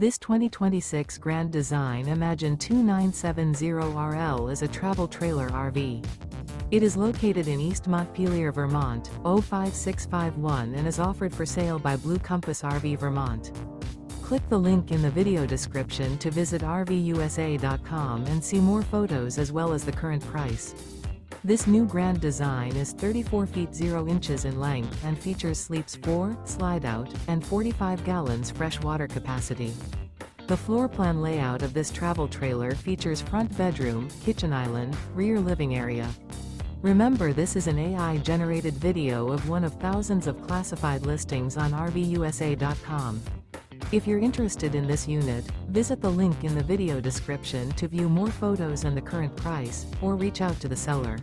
This 2026 Grand Design Imagine 2970RL is a travel trailer RV. It is located in East Montpelier, Vermont, 05651 and is offered for sale by Blue Compass RV Vermont. Click the link in the video description to visit RVUSA.com and see more photos as well as the current price. This new Grand Design is 34 feet 0 inches in length and features sleeps 4, Slideout, and 45 gallons fresh water capacity. The floor plan layout of this travel trailer features front bedroom, kitchen island, rear living area. Remember, this is an AI-generated video of one of thousands of classified listings on RVUSA.com. If you're interested in this unit, visit the link in the video description to view more photos and the current price, or reach out to the seller.